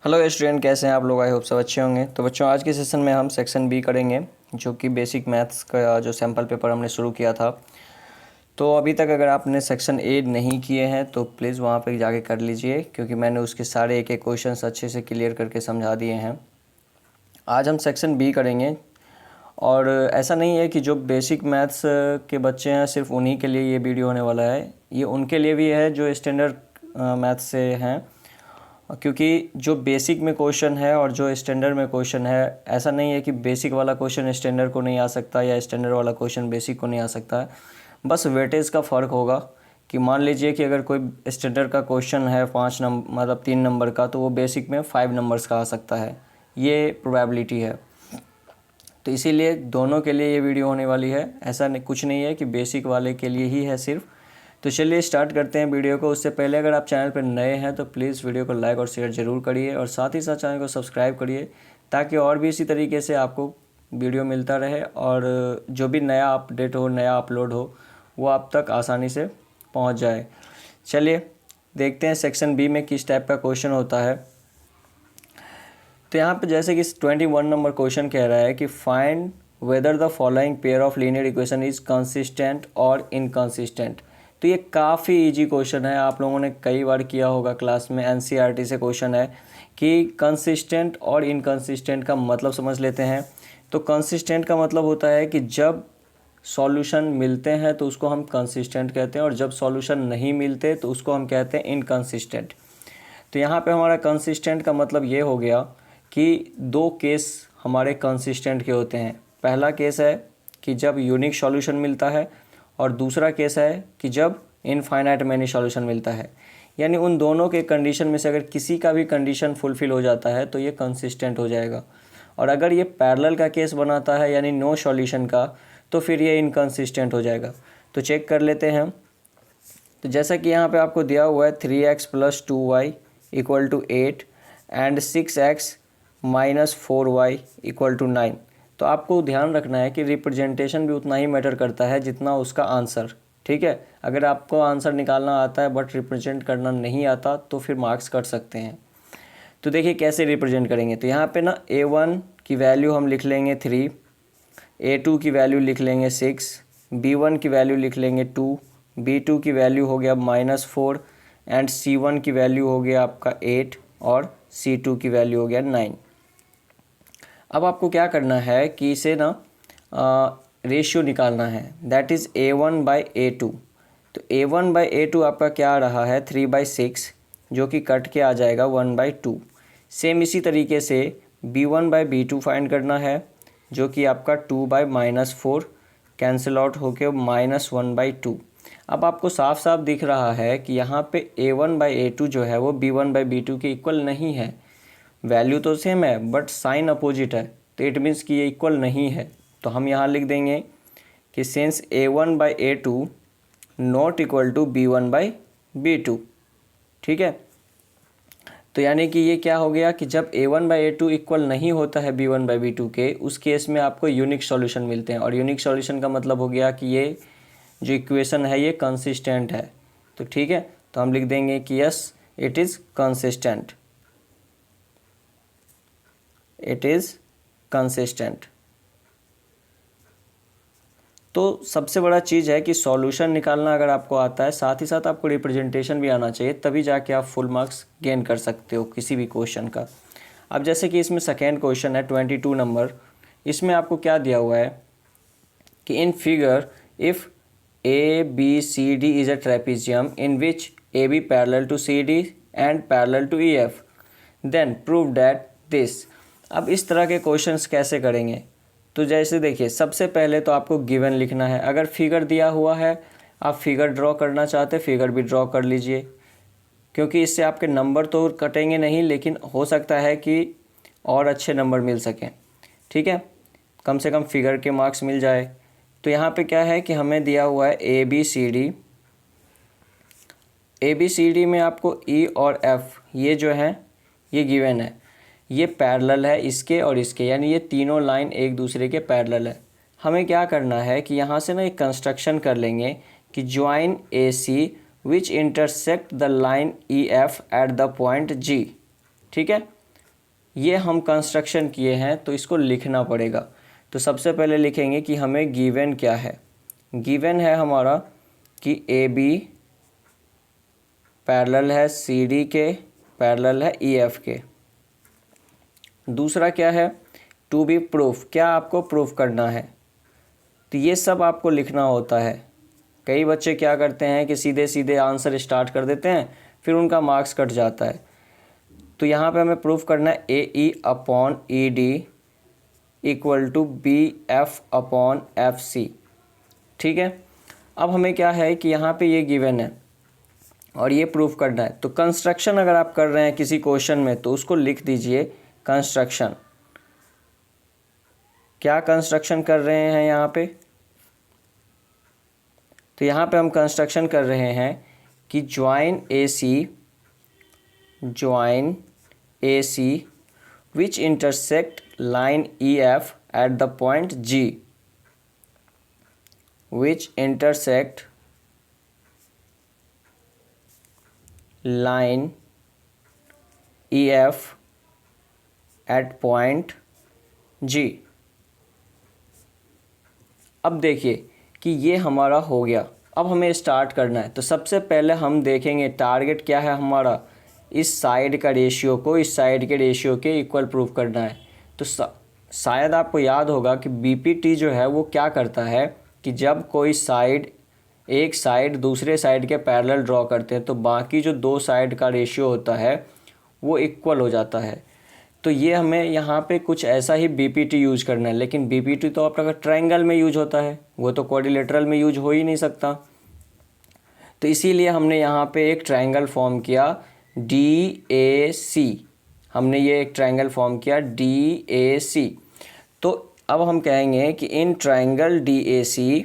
Hello student, कैसे हैं आप लोग? आई होप सब अच्छे होंगे। तो बच्चों, आज के सेशन में हम सेक्शन बी करेंगे, जो कि बेसिक मैथ्स का जो सैम्पल पेपर हमने शुरू किया था। तो अभी तक अगर आपने सेक्शन ए नहीं किए हैं तो प्लीज़ वहाँ पे जाके कर लीजिए, क्योंकि मैंने उसके सारे एक एक क्वेश्चंस अच्छे से क्लियर करके समझा दिए हैं। आज हम सेक्शन बी करेंगे, और ऐसा नहीं है कि जो बेसिक मैथ्स के बच्चे हैं सिर्फ उन्हीं के लिए ये वीडियो होने वाला है। ये उनके लिए भी है जो स्टैंडर्ड मैथ्स से हैं, क्योंकि जो बेसिक में क्वेश्चन है और जो स्टैंडर्ड में क्वेश्चन है, ऐसा नहीं है कि बेसिक वाला क्वेश्चन स्टैंडर्ड को नहीं आ सकता या स्टैंडर्ड वाला क्वेश्चन बेसिक को नहीं आ सकता है। बस वेटेज का फ़र्क होगा कि मान लीजिए कि अगर कोई स्टैंडर्ड का क्वेश्चन है 5 नंबर मतलब 3 नंबर का, तो वो बेसिक में 5 नंबर्स का आ सकता है। ये प्रोबेबिलिटी है। तो इसीलिए दोनों के लिए ये वीडियो होने वाली है। ऐसा कुछ नहीं है कि बेसिक वाले के लिए ही है सिर्फ। तो चलिए स्टार्ट करते हैं वीडियो को। उससे पहले अगर आप चैनल पर नए हैं तो प्लीज़ वीडियो को लाइक और शेयर ज़रूर करिए, और साथ ही साथ चैनल को सब्सक्राइब करिए, ताकि और भी इसी तरीके से आपको वीडियो मिलता रहे, और जो भी नया अपडेट हो, नया अपलोड हो, वो आप तक आसानी से पहुंच जाए। चलिए देखते हैं सेक्शन बी में किस टाइप का क्वेश्चन होता है। तो यहाँ पे जैसे कि 21 नंबर क्वेश्चन कह रहा है कि find whether the following pair of linear equation is consistent और इनकंसिस्टेंट। तो ये काफ़ी इजी क्वेश्चन है, आप लोगों ने कई बार किया होगा क्लास में। एनसीईआरटी से क्वेश्चन है कि कंसिस्टेंट और इनकंसिस्टेंट का मतलब समझ लेते हैं। तो कंसिस्टेंट का मतलब होता है कि जब सॉल्यूशन मिलते हैं तो उसको हम कंसिस्टेंट कहते हैं, और जब सॉल्यूशन नहीं मिलते तो उसको हम कहते हैं इनकंसिस्टेंट। तो यहाँ पे हमारा कंसिस्टेंट का मतलब ये हो गया कि दो केस हमारे कंसिस्टेंट के होते हैं। पहला केस है कि जब यूनिक सॉल्यूशन मिलता है, और दूसरा केस है कि जब इनफाइनाइट मैनी सॉल्यूशन मिलता है। यानी उन दोनों के कंडीशन में से अगर किसी का भी कंडीशन फुलफ़िल हो जाता है तो ये कंसिस्टेंट हो जाएगा। और अगर ये पैरेलल का केस बनाता है, यानी नो सॉल्यूशन का, तो फिर ये इनकंसिस्टेंट हो जाएगा। तो चेक कर लेते हैं। तो जैसा कि यहाँ पे आपको दिया हुआ है 3x + 2y = 8 and 6x - 4y = 9। तो आपको ध्यान रखना है कि रिप्रेजेंटेशन भी उतना ही मैटर करता है जितना उसका आंसर। ठीक है, अगर आपको आंसर निकालना आता है बट रिप्रेजेंट करना नहीं आता तो फिर मार्क्स कट सकते हैं। तो देखिए कैसे रिप्रेजेंट करेंगे। तो यहाँ पे ना a1 की वैल्यू हम लिख लेंगे 3, a2 की वैल्यू लिख लेंगे 6, b1 की वैल्यू लिख लेंगे 2, b2 की वैल्यू हो गया -4, एंड c1 की वैल्यू हो गया आपका 8, और c2 की वैल्यू हो गया 9। अब आपको क्या करना है कि इसे ना रेशियो निकालना है, दैट इज़ a1/a2। तो a1/a2 आपका क्या आ रहा है 3/6, जो कि कट के आ जाएगा 1/2। सेम इसी तरीके से b1/b2 फाइंड करना है, जो कि आपका 2/-4 कैंसिल आउट होके -1/2। अब आपको साफ साफ दिख रहा है कि यहाँ पे a1/a2 जो है वो b1/b2 के इक्वल नहीं है। वैल्यू तो सेम है बट साइन अपोजिट है, तो इट मीन्स कि ये इक्वल नहीं है। तो हम यहाँ लिख देंगे कि since a1/a2 not equal to b1/b2। ठीक है, तो यानी कि ये क्या हो गया कि जब a1/a2 इक्वल नहीं होता है b1/b2 के, उस केस में आपको यूनिक सॉल्यूशन मिलते हैं। और यूनिक सॉल्यूशन का मतलब हो गया कि ये जो इक्वेशन है ये कंसिस्टेंट है। तो ठीक है, तो हम लिख देंगे कि yes it is consistent, it is consistent. तो सबसे बड़ा चीज़ है कि सॉल्यूशन निकालना अगर आपको आता है, साथ ही साथ आपको रिप्रेजेंटेशन भी आना चाहिए, तभी जाके आप फुल मार्क्स गेन कर सकते हो किसी भी क्वेश्चन का। अब जैसे कि इसमें सेकेंड क्वेश्चन है 22 नंबर। इसमें आपको क्या दिया हुआ है कि in figure if ABCD is a trapezium in which AB parallel to CD and parallel to EF, then prove that this. अब इस तरह के क्वेश्चंस कैसे करेंगे। तो जैसे देखिए, सबसे पहले तो आपको गिवन लिखना है। अगर फिगर दिया हुआ है, आप फिगर ड्रॉ करना चाहते हैं, फिगर भी ड्रॉ कर लीजिए, क्योंकि इससे आपके नंबर तो कटेंगे नहीं, लेकिन हो सकता है कि और अच्छे नंबर मिल सकें। ठीक है, कम से कम फिगर के मार्क्स मिल जाए। तो यहाँ पे क्या है कि हमें दिया हुआ है ABCD में आपको E और F ये जो है ये गिवन है, ये पैरेलल है इसके और इसके, यानी ये तीनों लाइन एक दूसरे के पैरेलल है। हमें क्या करना है कि यहाँ से ना एक कंस्ट्रक्शन कर लेंगे कि join AC which intersect the line EF eight the point G। ठीक है, ये हम कंस्ट्रक्शन किए हैं तो इसको लिखना पड़ेगा। तो सबसे पहले लिखेंगे कि हमें गिवन क्या है। गिवन है हमारा कि ए बी पैरेलल है सी डी के, पैरेलल है ई एफ के। दूसरा क्या है, टू बी प्रूफ, क्या आपको प्रूफ करना है। तो ये सब आपको लिखना होता है। कई बच्चे क्या करते हैं कि सीधे सीधे आंसर स्टार्ट कर देते हैं, फिर उनका मार्क्स कट जाता है। तो यहाँ पे हमें प्रूफ करना है A E upon E D equal to B F upon F C. ठीक है, अब हमें क्या है कि यहाँ पे ये गिवन है और ये प्रूफ करना है। तो कंस्ट्रक्शन अगर आप कर रहे हैं किसी क्वेश्चन में तो उसको लिख दीजिए कंस्ट्रक्शन। क्या कंस्ट्रक्शन कर रहे हैं यहाँ पे, तो यहाँ पे हम कंस्ट्रक्शन कर रहे हैं कि join A C which intersect line E F at the point G, which intersect line E F at point G. अब देखिए कि ये हमारा हो गया। अब हमें स्टार्ट करना है। तो सबसे पहले हम देखेंगे टारगेट क्या है हमारा, इस साइड का रेशियो को इस साइड के रेशियो के इक्वल प्रूफ करना है। तो शायद आपको याद होगा कि बीपीटी जो है वो क्या करता है कि जब कोई साइड एक साइड दूसरे साइड के पैरेलल ड्रॉ करते हैं तो बाकी जो दो साइड का रेशियो होता है वो इक्वल हो जाता है। तो ये हमें यहाँ पे कुछ ऐसा ही बीपीटी यूज करना है। लेकिन बीपीटी तो आपका ट्रायंगल में यूज होता है, वो तो क्वाड्रिलेटरल में यूज हो ही नहीं सकता। तो इसीलिए हमने यहाँ पे एक ट्रायंगल फॉर्म किया DAC। हमने ये एक ट्रायंगल फॉर्म किया DAC। तो अब हम कहेंगे कि इन ट्रायंगल DAC,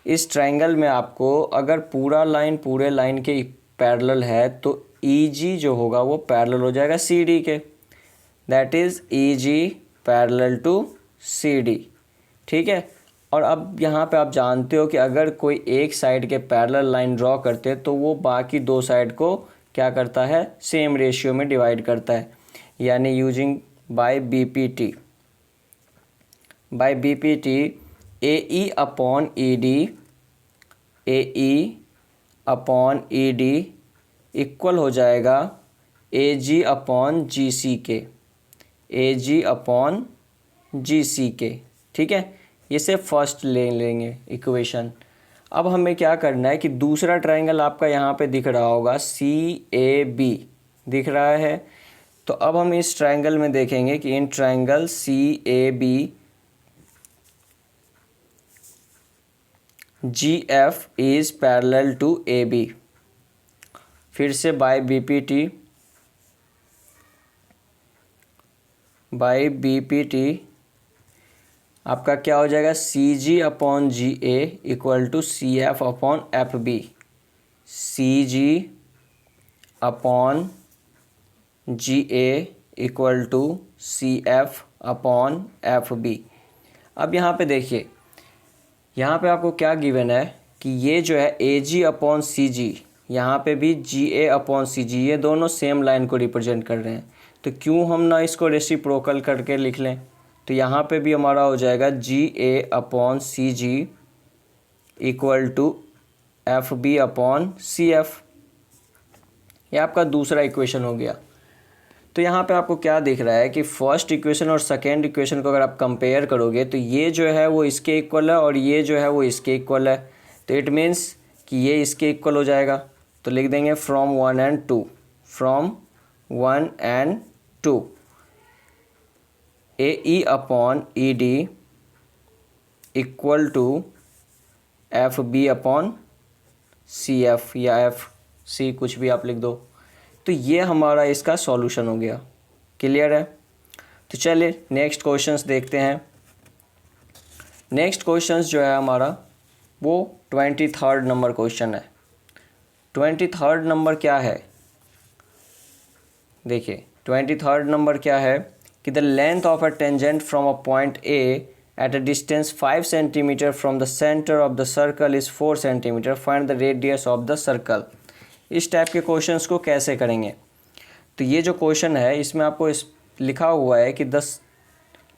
इस ट्रायंगल में आपको अगर पूरा लाइन पूरे लाइन के पैरेलल है तो EG जो होगा वो पैरेलल हो जाएगा CD के, that is EG parallel to CD। ठीक है, और अब यहाँ पे आप जानते हो कि अगर कोई एक साइड के पैरेलल लाइन ड्रॉ करते हैं तो वो बाकी दो साइड को क्या करता है, सेम रेशियो में डिवाइड करता है। यानी using by BPT AE upon ED equal हो जाएगा AG अपॉन GC के। ठीक है, ये से फर्स्ट ले लेंगे इक्वेशन। अब हमें क्या करना है कि दूसरा ट्रायंगल आपका यहाँ पे दिख रहा होगा CAB दिख रहा है। तो अब हम इस ट्रायंगल में देखेंगे कि in triangle CAB GF is parallel to AB। फिर से बाय BPT आपका क्या हो जाएगा, CG upon GA equal to CF upon FB। CG upon GA equal to CF upon FB। अब यहाँ पे देखिए, यहाँ पे आपको क्या गिवन है कि ये जो है AG अपॉन CG, यहाँ पे भी GA अपॉन CG, ये दोनों सेम लाइन को रिप्रेजेंट कर रहे हैं। तो क्यों हम ना इसको रेसिप्रोकल करके लिख लें। तो यहाँ पे भी हमारा हो जाएगा GA upon CG equal to FB upon CF। ये आपका दूसरा इक्वेशन हो गया। तो यहाँ पे आपको क्या दिख रहा है कि फर्स्ट इक्वेशन और सेकेंड इक्वेशन को अगर आप कंपेयर करोगे तो ये जो है वो इसके इक्वल है और ये जो है वो इसके इक्वल है। तो इट मीन्स कि ये इसके इक्वल हो जाएगा। तो लिख देंगे from 1 and 2 AE upon ED equal to FB upon CF या FC, कुछ भी आप लिख दो। तो ये हमारा इसका सॉल्यूशन हो गया। क्लियर है। तो चलिए नेक्स्ट क्वेश्चंस देखते हैं। नेक्स्ट क्वेश्चंस जो है हमारा वो 23rd नंबर क्वेश्चन है। 23rd नंबर क्या है, देखिए 23rd नंबर क्या है कि the length of a tangent from a point A at a distance 5 centimetre from the centre of the circle is 4 centimetre, find the radius of the circle. इस type के questions को कैसे करेंगे। तो तो ये जो क्वेश्चन है इसमें आपको लिखा हुआ है कि the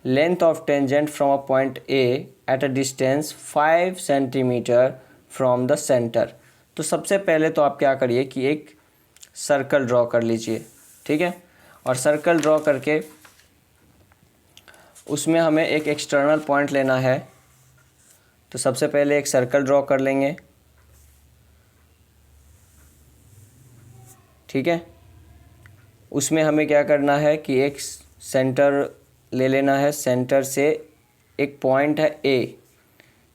length of tangent from a point A at a distance 5 centimetre from the centre. तो सबसे पहले तो आप क्या करिए कि एक सर्कल ड्रॉ कर लीजिए, ठीक है। और सर्कल ड्रॉ करके उसमें हमें एक एक्सटर्नल पॉइंट लेना है। तो सबसे पहले एक सर्कल ड्रॉ कर लेंगे, ठीक है। उसमें हमें क्या करना है कि एक सेंटर ले लेना है, सेंटर से एक पॉइंट है ए,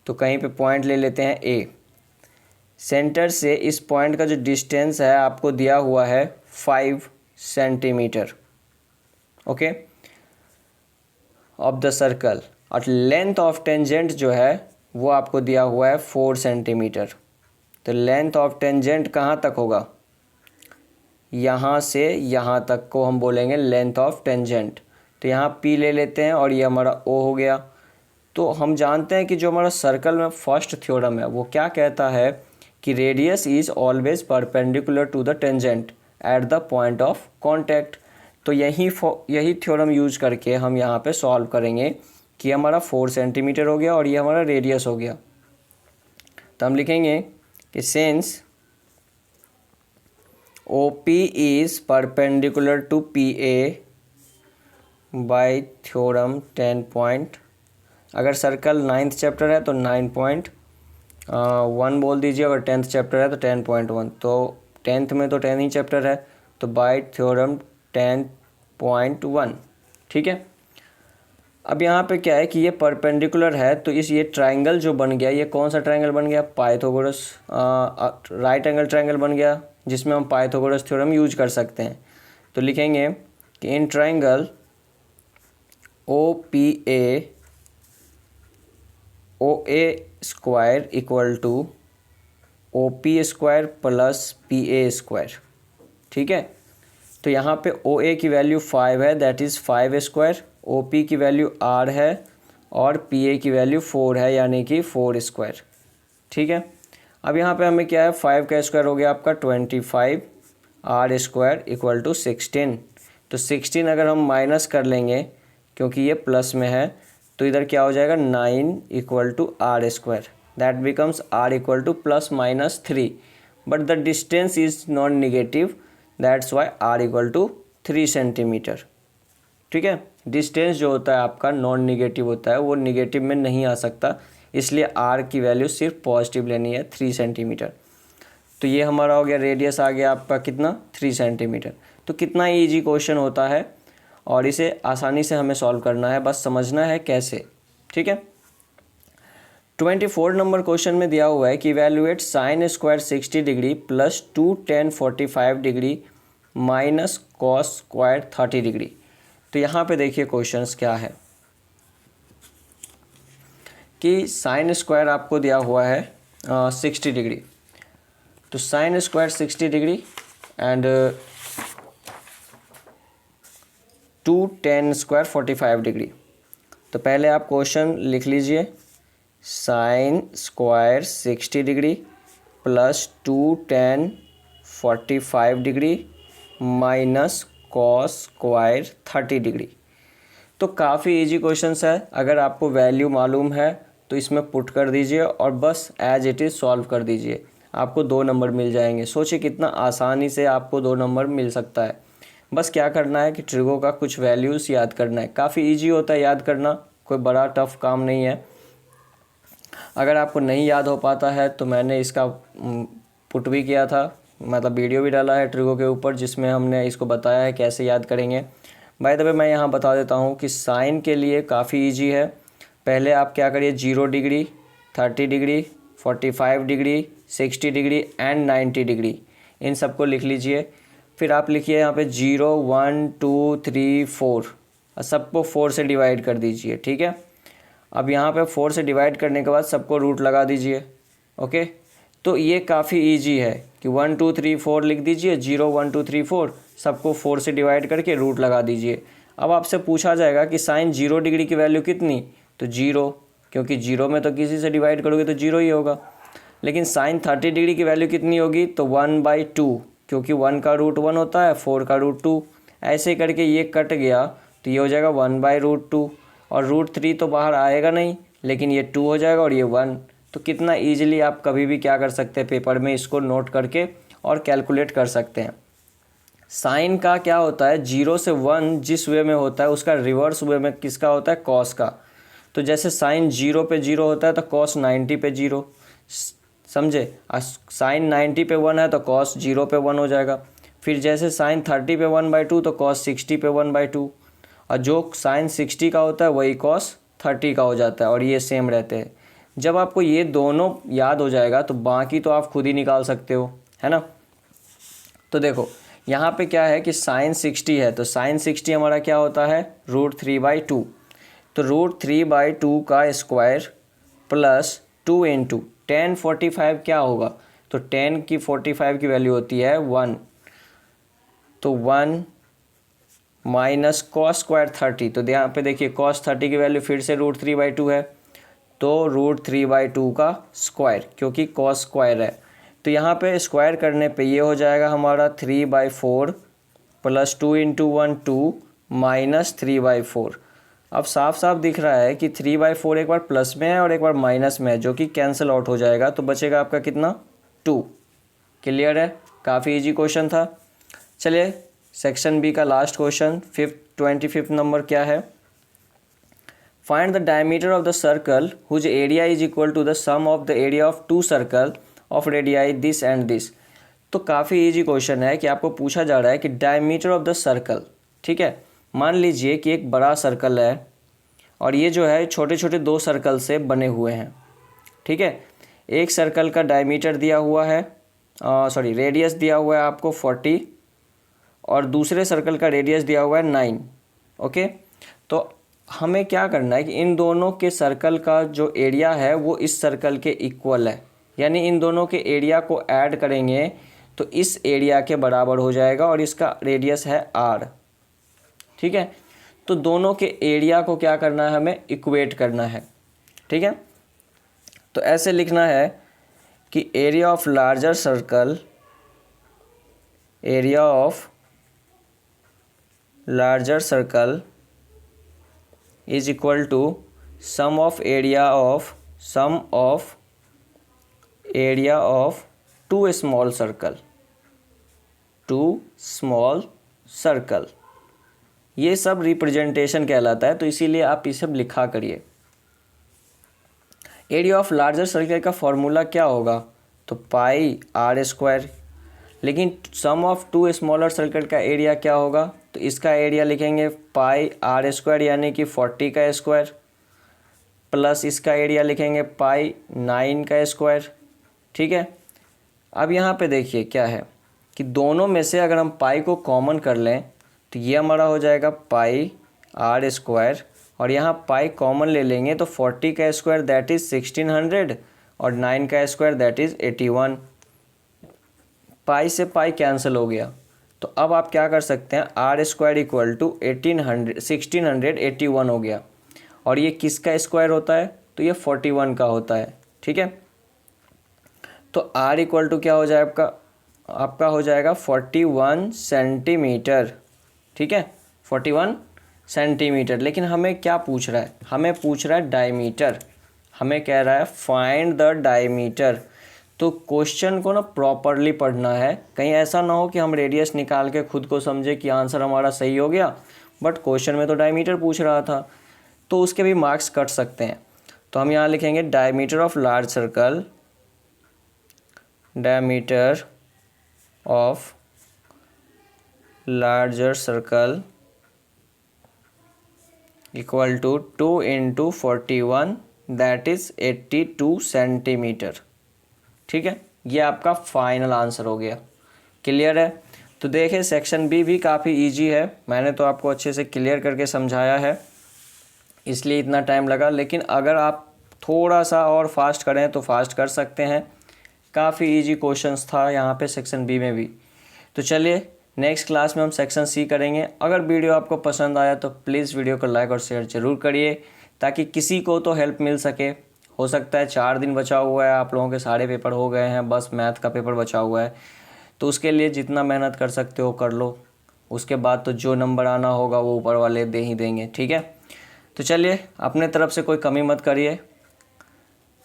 तो कहीं पे पॉइंट ले लेते हैं ए। सेंटर से इस पॉइंट का जो डिस्टेंस है आपको दिया हुआ है 5 centimetre, okay, of the circle. और लेंथ ऑफ टेंजेंट जो है वो आपको दिया हुआ है 4 सेंटीमीटर। तो लेंथ ऑफ टेंजेंट कहाँ तक होगा, यहाँ से यहाँ तक को हम बोलेंगे लेंथ ऑफ टेंजेंट। तो यहाँ P ले लेते हैं और ये हमारा O हो गया। तो हम जानते हैं कि जो हमारा सर्कल में फर्स्ट थ्योरम है वो क्या कहता है कि radius is always perpendicular to the tangent at the point of contact. तो यही थ्योरम यूज करके हम यहाँ पे सॉल्व करेंगे कि हमारा 4 सेंटीमीटर हो गया और ये हमारा रेडियस हो गया। तो हम लिखेंगे कि since OP is perpendicular to PA by theorem 10 point। अगर सर्कल 9th चैप्टर है तो 9.1 बोल दीजिए, अगर 10th चैप्टर है तो 10.1। तो 10th में तो 10 ही चैप्टर है, तो बाय थ्योरम 10.1, ठीक है। अब यहाँ पे क्या है कि ये परपेंडिकुलर है, तो ये ट्रायंगल जो बन गया, ये कौन सा ट्रायंगल बन गया, पाइथागोरस राइट एंगल ट्रायंगल बन गया, जिसमें हम पाइथागोरस थ्योरम यूज कर सकते हैं। तो लिखेंगे कि in triangle OPA OA square equal to OP square plus PA square, ठीक है। तो यहाँ पे OA की वैल्यू 5 है, दैट इज़ 5 स्क्वायर। OP की वैल्यू R है और PA की वैल्यू 4 है, यानी कि 4 स्क्वायर, ठीक है। अब यहाँ पे हमें क्या है, 5 का स्क्वायर हो गया आपका 25, R स्क्वायर इक्वल टू 16। तो 16 अगर हम माइनस कर लेंगे क्योंकि ये प्लस में है, तो इधर क्या हो जाएगा 9 equal to R square, that becomes R equal to plus minus 3, but the distance is non negative, that's why R equal to 3 centimetre, ठीक है। डिस्टेंस जो होता है आपका नॉन निगेटिव होता है, वो निगेटिव में नहीं आ सकता, इसलिए R की वैल्यू सिर्फ पॉजिटिव लेनी है 3 सेंटीमीटर। तो ये हमारा हो गया, रेडियस आ गया आपका कितना 3 सेंटीमीटर। तो कितना ईजी क्वेश्चन होता है और इसे आसानी से हमें सॉल्व करना है, बस समझना है कैसे, ठीक है। 24 नंबर क्वेश्चन में दिया हुआ है कि evaluate sine square 60 degree plus 2 tan 45 degree minus cos square 30 degree. तो यहाँ पे देखिए क्वेश्चंस क्या है कि साइन स्क्वायर आपको दिया हुआ है 60 डिग्री। तो sine square 60 degree and 2 tan square 45 degree. तो पहले आप क्वेश्चन लिख लीजिए, sine square 60 degree plus 2 tan 45 degree minus cos square 30 degree. तो काफ़ी इजी क्वेश्चंस है, अगर आपको वैल्यू मालूम है तो इसमें पुट कर दीजिए और बस एज इट इज़ सॉल्व कर दीजिए, आपको 2 नंबर मिल जाएंगे। सोचिए कितना आसानी से आपको 2 नंबर मिल सकता है। बस क्या करना है कि ट्रिगो का कुछ वैल्यूज़ याद करना है, काफ़ी इजी होता है याद करना, कोई बड़ा टफ काम नहीं है। अगर आपको नहीं याद हो पाता है तो मैंने इसका पुट भी किया था, मतलब वीडियो भी डाला है ट्रिगो के ऊपर, जिसमें हमने इसको बताया है कैसे याद करेंगे। बाय द वे मैं यहाँ बता देता हूँ कि साइन के लिए काफ़ी इजी है। पहले आप क्या करिए, 0 degree, 30 degree, 45 degree, 60 degree and 90 degree, इन सबको लिख लीजिए। फिर आप लिखिए यहाँ पे 0, 1, 2, 3, 4, सबको 4 से डिवाइड कर दीजिए, ठीक है। अब यहाँ पे 4 से डिवाइड करने के बाद सबको रूट लगा दीजिए, ओके। तो ये काफ़ी इजी है कि 1, 2, 3, 4 लिख दीजिए, 0, 1, 2, 3, 4, सबको 4 से डिवाइड करके रूट लगा दीजिए। अब आपसे पूछा जाएगा कि साइन 0 डिग्री की वैल्यू कितनी, तो 0, क्योंकि 0 में तो किसी से डिवाइड करोगे तो 0 ही होगा। लेकिन साइन 30 डिग्री की वैल्यू कितनी होगी, तो 1/2, क्योंकि 1 का रूट 1 होता है, 4 का रूट 2, ऐसे करके ये कट गया तो ये हो जाएगा 1/√2 और √3 तो बाहर आएगा नहीं, लेकिन ये 2 हो जाएगा और ये 1। तो कितना ईजिली आप कभी भी क्या कर सकते हैं, पेपर में इसको नोट करके और कैलकुलेट कर सकते हैं। साइन का क्या होता है, 0 से 1 जिस वे में होता है उसका रिवर्स वे में किसका होता है, कॉस का। तो जैसे साइन 0 पे 0 होता है तो कॉस 90 पे 0, समझे। साइन 90 पे 1 है तो कॉस 0 पे 1 हो जाएगा। फिर जैसे साइन 30 पे 1/2 तो कॉस 60 पे 1/2, और जो साइन 60 का होता है वही कॉस 30 का हो जाता है, और ये सेम रहते हैं। जब आपको ये दोनों याद हो जाएगा तो बाकी तो आप खुद ही निकाल सकते हो, है ना। तो देखो यहाँ पे क्या है कि साइन 60 है तो साइन 60 हमारा क्या होता है, √3/2। तो √3/2 का स्क्वायर प्लस 2 इंटू tan 45 क्या होगा, तो tan की 45 की वैल्यू होती है 1, तो 1 माइनस कॉस स्क्वायर 30। तो यहाँ पे देखिए कॉस 30 की वैल्यू फिर से √3/2 है, तो √3/2 का स्क्वायर, क्योंकि कॉस स्क्वायर है। तो यहाँ पे स्क्वायर करने पे ये हो जाएगा हमारा 3/4 प्लस 2 इंटू 1 2 माइनस 3/4। अब साफ साफ दिख रहा है कि 3/4 एक बार प्लस में है और एक बार माइनस में है, जो कि कैंसिल आउट हो जाएगा, तो बचेगा आपका कितना, 2। क्लियर है, काफ़ी इजी क्वेश्चन था। चलिए सेक्शन बी का लास्ट क्वेश्चन 25 नंबर क्या है, find the diameter of the circle whose area is equal to the sum of the area of 2 circle of radii this and this. तो काफ़ी easy question है कि आपको पूछा जा रहा है कि डायमीटर ऑफ द सर्कल, ठीक है। मान लीजिए कि एक बड़ा सर्कल है और ये जो है छोटे छोटे 2 सर्कल से बने हुए हैं, ठीक है। एक सर्कल का डायमीटर दिया हुआ है, रेडियस दिया हुआ है आपको 40 और दूसरे सर्कल का रेडियस दिया हुआ है 9, ओके। तो हमें क्या करना है कि इन दोनों के सर्कल का जो एरिया है वो इस सर्कल के इक्वल है, यानी इन दोनों के एरिया को ऐड करेंगे तो इस एरिया के बराबर हो जाएगा और इसका रेडियस है r, ठीक है। तो दोनों के एरिया को क्या करना है, हमें इक्वेट करना है, ठीक है। तो ऐसे लिखना है कि area of larger circle, area of larger circle is equal to sum of area of 2 small circle, 2 small circle. ये सब रिप्रेजेंटेशन कहलाता है, तो इसीलिए आप ये सब लिखा करिए। एरिया ऑफ लार्जर सर्कल का फॉर्मूला क्या होगा, तो पाई r²। लेकिन सम ऑफ 2 स्मॉलर सर्कल का एरिया क्या होगा, तो इसका एरिया लिखेंगे पाई r² यानी कि 40 का स्क्वायर, प्लस इसका एरिया लिखेंगे पाई 9 का स्क्वायर, ठीक है। अब यहाँ पे देखिए क्या है कि दोनों में से अगर हम पाई को कॉमन कर लें तो ये हमारा हो जाएगा पाई r² और यहाँ पाई कॉमन ले लेंगे तो 40 का स्क्वायर दैट इज़ 1600 और 9 का स्क्वायर दैट इज़ 81। पाई से पाई कैंसिल हो गया, तो अब आप क्या कर सकते हैं, r² इक्वल टू 1681 हो गया। और ये किसका स्क्वायर होता है, तो ये 41 का होता है, ठीक है। तो r इक्वल टू क्या हो जाए आपका हो जाएगा 41 सेंटीमीटर, ठीक है, 41 सेंटीमीटर। लेकिन हमें क्या पूछ रहा है, हमें पूछ रहा है डायमीटर, हमें कह रहा है फाइंड द डायमीटर। तो क्वेश्चन को ना प्रॉपरली पढ़ना है, कहीं ऐसा ना हो कि हम रेडियस निकाल के खुद को समझे कि आंसर हमारा सही हो गया, बट क्वेश्चन में तो डायमीटर पूछ रहा था, तो उसके भी मार्क्स कट सकते हैं। तो हम यहाँ लिखेंगे diameter of large circle, diameter of larger circle equal to 2 into 41 that is 82 centimetre, ठीक है। ये आपका फाइनल आंसर हो गया। क्लियर है। तो देखिए सेक्शन बी भी काफ़ी इजी है, मैंने तो आपको अच्छे से क्लियर करके समझाया है, इसलिए इतना टाइम लगा। लेकिन अगर आप थोड़ा सा और फास्ट करें तो फास्ट कर सकते हैं, काफ़ी इजी क्वेश्चंस था यहाँ पे सेक्शन बी में भी। तो चलिए नेक्स्ट क्लास में हम सेक्शन सी करेंगे। अगर वीडियो आपको पसंद आया तो प्लीज़ वीडियो को लाइक और शेयर ज़रूर करिए, ताकि किसी को तो हेल्प मिल सके। हो सकता है 4 दिन बचा हुआ है, आप लोगों के सारे पेपर हो गए हैं, बस मैथ का पेपर बचा हुआ है, तो उसके लिए जितना मेहनत कर सकते हो कर लो। उसके बाद तो जो नंबर आना होगा वो ऊपर वाले दे ही देंगे, ठीक है। तो चलिए अपने तरफ से कोई कमी मत करिए।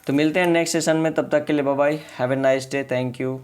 तो मिलते हैं नेक्स्ट सेशन में, तब तक के लिए bye bye, have a nice day, thank you.